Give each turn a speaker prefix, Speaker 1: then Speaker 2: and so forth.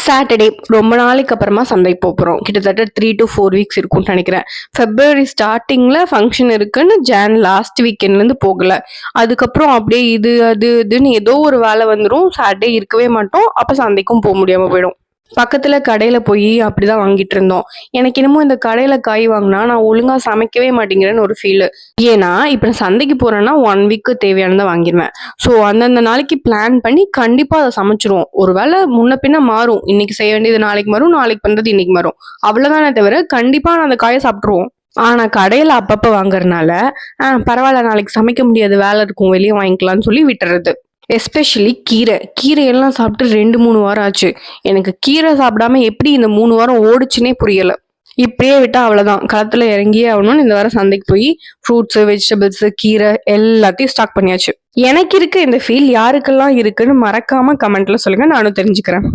Speaker 1: Saturday ரொம்ப நாளைக்கு அப்புறமா சந்தைக்கு போகிறோம். கிட்டத்தட்ட 3 to 4 வீக்ஸ் இருக்கும்னு நினைக்கிறேன். ஃபெப்ரவரி ஸ்டார்டிங்கில் ஃபங்க்ஷன் இருக்குன்னு லாஸ்ட் வீக்கெண்ட்லேருந்து போகலை. அதுக்கப்புறம் அப்படியே அது இதுன்னு ஏதோ ஒரு வேலை வந்துடும். சாட்டர்டே இருக்கவே மாட்டோம். அப்போ சந்தைக்கும் போக முடியாமல் போயிடும். பக்கத்துல கடையில போய் அப்படிதான் வாங்கிட்டு இருந்தோம். எனக்கு என்னமோ இந்த கடையில காய் வாங்கினா நான் ஒழுங்கா சமைக்கவே மாட்டேங்கிறேன்னு ஒரு ஃபீல். ஏன்னா இப்ப நான் சந்தைக்கு போறேன்னா 1 வீக்கு தேவையானதை வாங்கிடுவேன். ஸோ அந்தந்த நாளைக்கு பிளான் பண்ணி கண்டிப்பா அதை சமைச்சிருவோம். ஒருவேளை முன்ன பின்ன மாறும். இன்னைக்கு செய்ய வேண்டியது நாளைக்கு மாறும், நாளைக்கு பண்றது இன்னைக்கு மாறும். அவ்வளவுதானே தவிர கண்டிப்பா நான் அந்த காயை சாப்பிட்டுருவோம். ஆனா கடையில அப்பப்ப வாங்குறதுனால பரவாயில்ல, நாளைக்கு சமைக்க முடியாது, வேலை இருக்கும், வெளியே வாங்கிக்கலாம்னு சொல்லி விட்டுறது. எஸ்பெஷலி கீரையெல்லாம் சாப்பிட்டு 2-3 வாரம் ஆச்சு. எனக்கு கீரை சாப்பிடாம எப்படி இந்த 3 வாரம் ஓடுச்சுன்னே புரியல. இப்படியே விட்டா அவ்வளவுதான், களத்துல இறங்கியே ஆகணும்னு இந்த வாரம் சந்தைக்கு போய் ஃப்ரூட்ஸ், வெஜிடபிள்ஸ், கீரை எல்லாத்தையும் ஸ்டாக் பண்ணியாச்சு. எனக்கு இருக்க இந்த ஃபீல் யாருக்கெல்லாம் இருக்குன்னு மறக்காம கமெண்ட்ல சொல்லுங்க, நானும் தெரிஞ்சுக்கிறேன்.